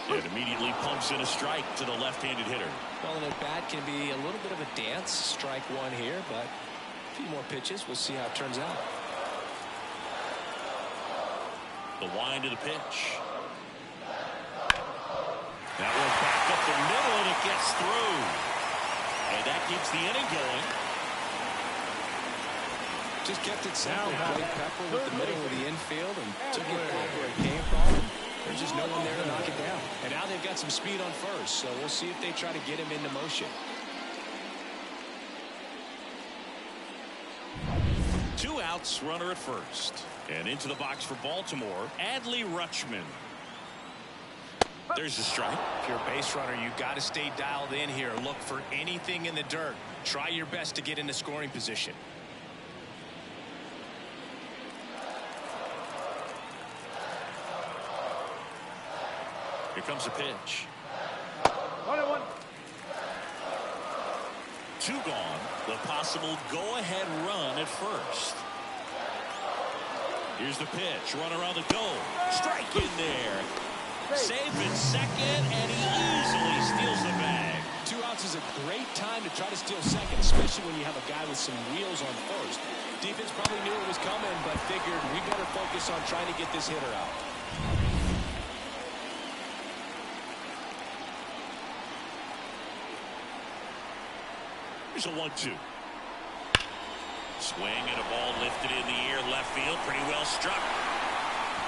And immediately pumps in a strike to the left-handed hitter. Well, an at-bat can be a little bit of a dance. Strike one here, but a few more pitches. We'll see how it turns out. The wind of the pitch. That one back up the middle, and it gets through. And that keeps the inning going. Just kept it simple. Played Pepper with the middle of the infield and took it back where it came from. There's just no one there to knock it down. And now they've got some speed on first, so we'll see if they try to get him into motion. 2 outs, runner at first. And into the box for Baltimore, Adley Rutschman. There's the strike. If you're a base runner, you've got to stay dialed in here. Look for anything in the dirt. Try your best to get into scoring position. Here comes a pitch. 1-1. 2 gone. The possible go-ahead run at first. Here's the pitch. Run around the goal. Strike in there. Safe at second, and he easily steals the bag. 2 outs is a great time to try to steal second, especially when you have a guy with some wheels on first. Defense probably knew it was coming, but figured we better focus on trying to get this hitter out. Here's a 1-2. Swing and a ball lifted in the air, left field, pretty well struck.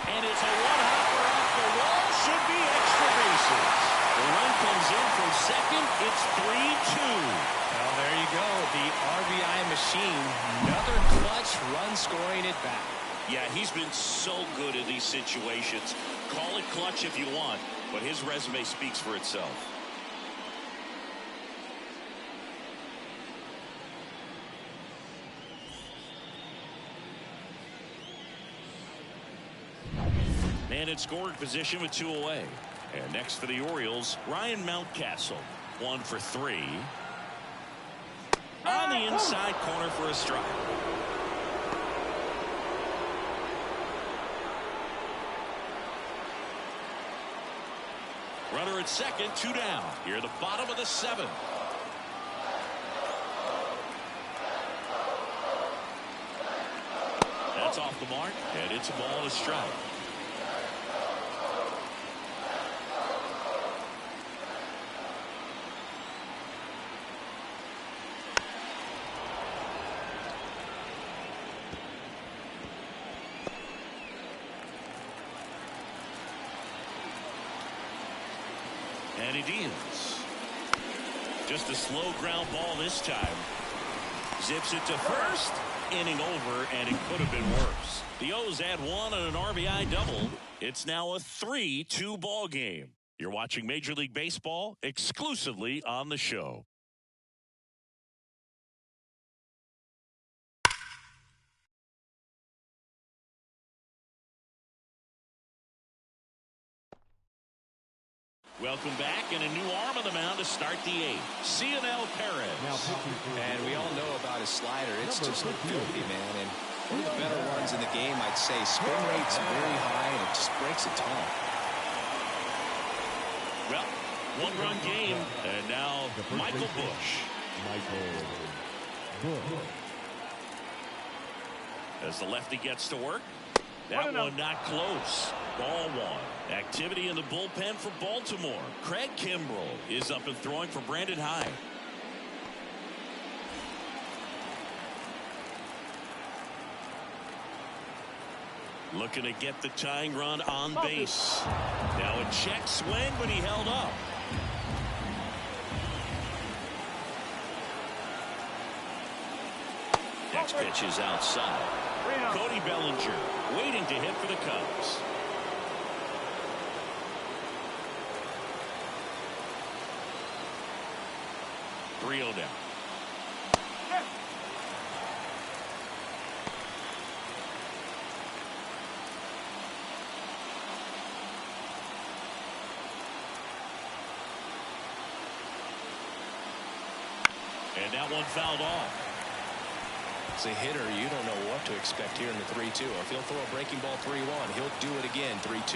And it's a one-hopper off the wall, should be extra bases. The run comes in from second, it's 3-2. Well, there you go, the RBI machine. Another clutch run scoring it back. Yeah, he's been so good in these situations. Call it clutch if you want, but his resume speaks for itself. Man in scoring position with 2 away. And next for the Orioles, Ryan Mountcastle. 1 for 3. On the inside corner for a strike. Runner at second, 2 down. Here at the bottom of the 7th. That's off the mark, and it's a ball and a strike. And he deals. Just a slow ground ball this time. Zips it to first. Inning over, and it could have been worse. The O's add 1 on an RBI double. It's now a 3-2 ball game. You're watching Major League Baseball exclusively on the show. Welcome back, and a new arm on the mound to start the 8th. Cionel Perez. And we all know about his slider. It's just filthy, man. And one of the better ones in the game, I'd say. Spin rate's very high, and it just breaks a ton. Well, 1-run game, and now Michael Busch. As the lefty gets to work. That one not close. Ball 1. Activity in the bullpen for Baltimore. Craig Kimbrell is up and throwing for Brandon Hyde. Looking to get the tying run on base. Now a check swing, but he held up. Next pitch is outside. Cody Bellinger waiting to hit for the Cubs. Rio down. And that one fouled off. As a hitter, you don't know what to expect here in the 3-2. If he'll throw a breaking ball 3-1, he'll do it again 3-2.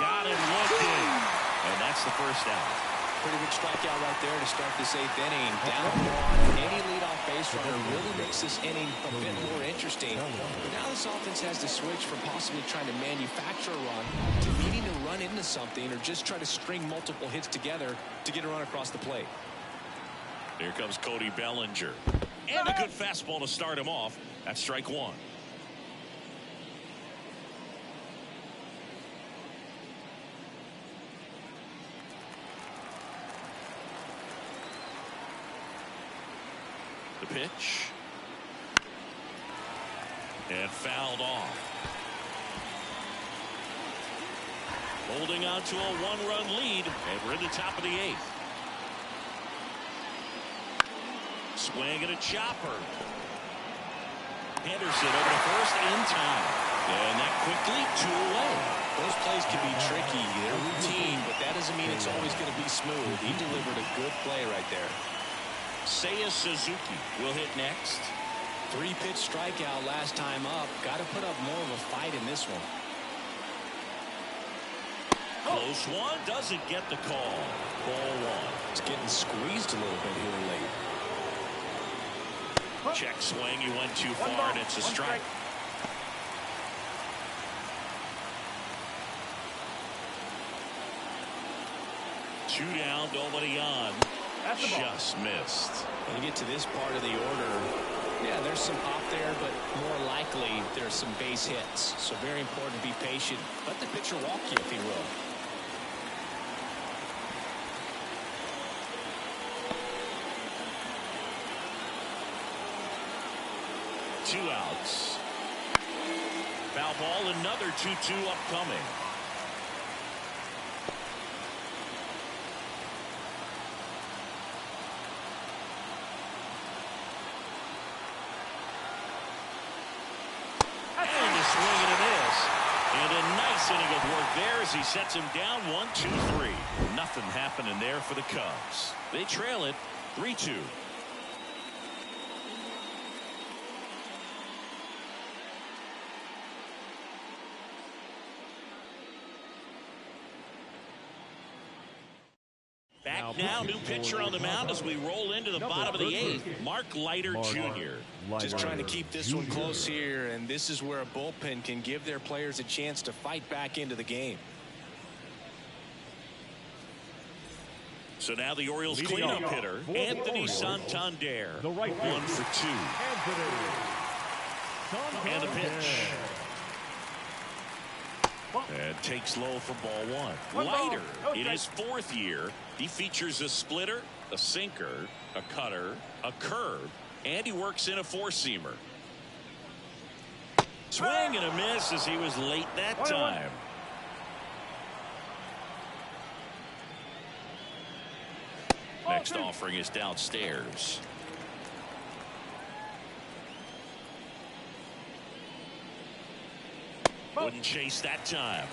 Got him looking. And that's the first out. Pretty big strikeout right there to start this 8th inning. Down one. Any leadoff base runner really makes this inning a bit more interesting. But now this offense has to switch from possibly trying to manufacture a run to needing to run into something or just try to string multiple hits together to get a run across the plate. Here comes Cody Bellinger. And a good fastball to start him off. That's strike one. The pitch. And fouled off. Holding on to a one-run lead. And we're in the top of the 8th. Swing and a chopper. Henderson over to first in time. And that quickly 2 away. Those plays can be tricky. They're routine, but that doesn't mean it's always going to be smooth. He delivered a good play right there. Seiya Suzuki will hit next. 3-pitch strikeout last time up. Got to put up more of a fight in this one. Close one. Doesn't get the call. Ball 1. It's getting squeezed a little bit here late. Check swing. He went too far, and it's a strike. Two down, nobody on. Just missed. When you get to this part of the order, yeah, there's some pop there, but more likely there's some base hits. So very important to be patient. Let the pitcher walk you, if he will. Two outs. Foul ball, another 2-2 upcoming. Inning of work there as he sets him down 1-2-3. Nothing happening there for the Cubs. They trail it 3-2. Back now, new pitcher on the mound as we roll into the bottom of the 8th. Mark Leiter Jr. Just trying to keep this one close here, and this is where a bullpen can give their players a chance to fight back into the game. So now the Orioles cleanup hitter, Anthony Santander. 1 for 2. And the pitch. And takes low for ball 1. Leiter in his 4th year. He features a splitter, a sinker, a cutter, a curve, and he works in a 4-seamer. Swing and a miss as he was late that time. Next offering is downstairs. Wouldn't chase that time.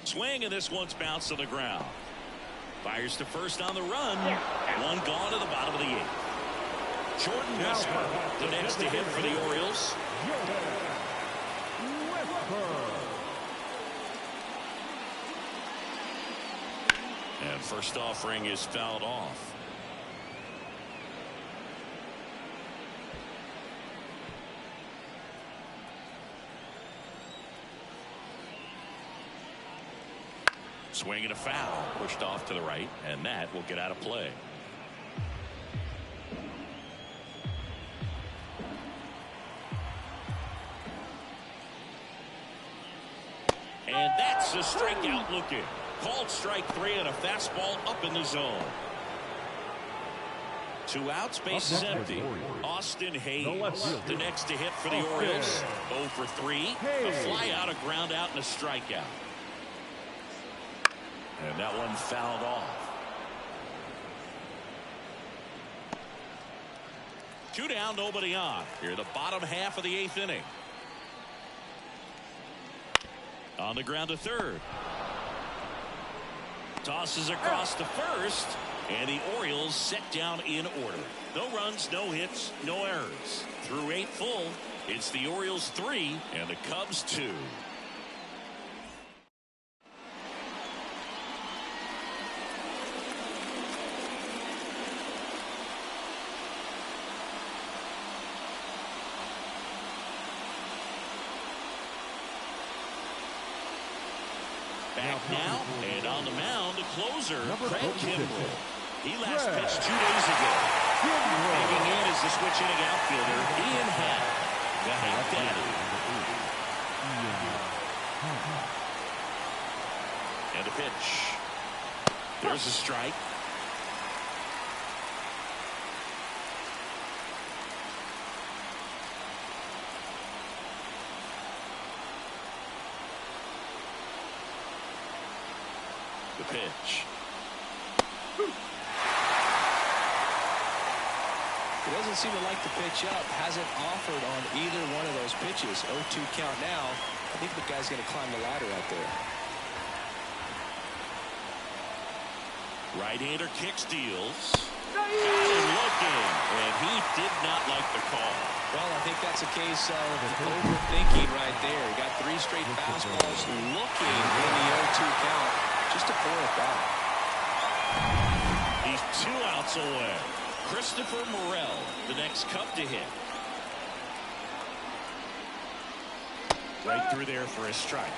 Swing, and this one's bounced to the ground. Fires to first on the run. One gone to the bottom of the 8th. Jordan Westburg, the next to hit for the Orioles. And first offering is fouled off. Swing and a foul, pushed off to the right, and that will get out of play. And that's a strikeout looking. Called strike 3 and a fastball up in the zone. 2 outs, base is empty. Austin Hayes, the next to hit for the Orioles. 0 for 3, a fly out, a ground out, and a strikeout. And that one fouled off. Two down, nobody on. Here in the bottom half of the 8th inning. On the ground to third. Tosses across to first. And the Orioles set down in order. No runs, no hits, no errors. Through 8 full, it's the Orioles 3 and the Cubs 2. Back now, and on the mound, the closer, Craig Kimbrel. He last pitched 2 days ago. Hanging in is the switch hitting outfielder, Ian Happ, the Happ Daddy. And a pitch. There's a strike. The pitch. He doesn't seem to like the pitch up. Hasn't offered on either one of those pitches. 0-2 count now. I think the guy's going to climb the ladder out there. Right-hander kick steals. Got him looking, and he did not like the call. Well, I think that's a case of overthinking right there. He got 3 straight fastballs looking in the 0-2 count just to pour it back. He's 2 outs away. Christopher Morel, the next Cub to hit. Right through there for a strike.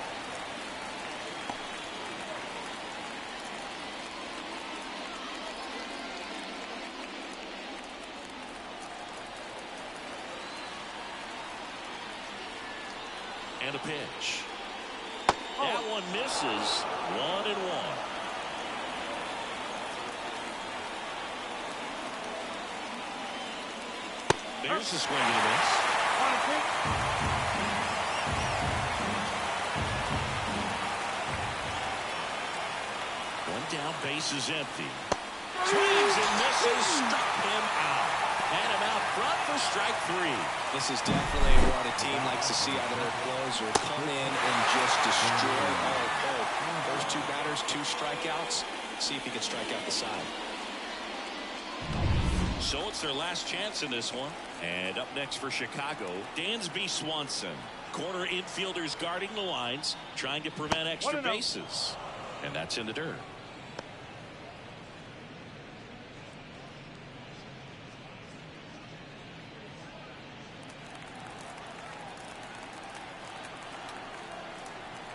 And a pitch. That one misses. 1-1. There's the swing and a miss. One down, base is empty. Swings and misses, struck him out. And him out front for strike 3. This is definitely what a team likes to see out of their closer. Come in and just destroy all hope. First 2 batters, 2 strikeouts. See if he can strike out the side. So it's their last chance in this one. And up next for Chicago, Dansby Swanson. Corner infielders guarding the lines, trying to prevent extra bases. And that's in the dirt.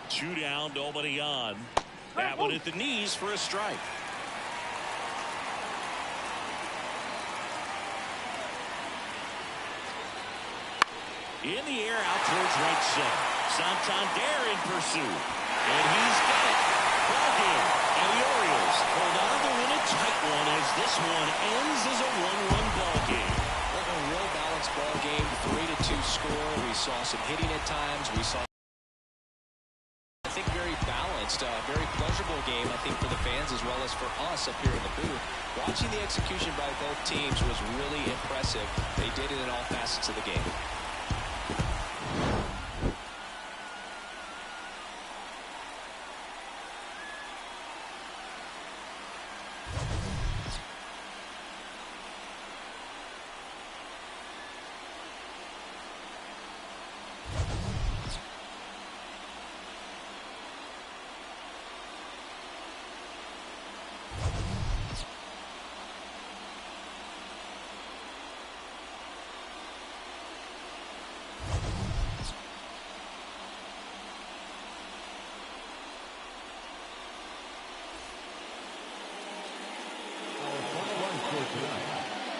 Two down, nobody on. That one at the knees for a strike. In the air, out towards right center. Santander in pursuit. And he's got it. Ball game. And the Orioles hold on to win a tight one as this one ends as a 1-1 ball game. Well, a real balanced ball game. 3-2 score. We saw some hitting at times. We saw, I think, very balanced, very pleasurable game, I think, for the fans as well as for us up here in the booth. Watching the execution by both teams was really impressive. They did it in all facets of the game.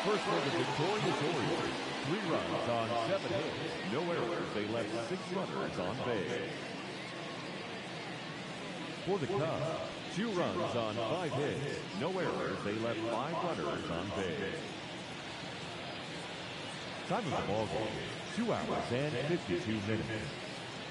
First for the victorious Orioles, 3 runs on 7 hits, no errors. They left 6 runners on base. For the Cubs, 2 runs on 5 hits, no errors. They left 5 runners on base. Time of the ball game, 2 hours and 52 minutes.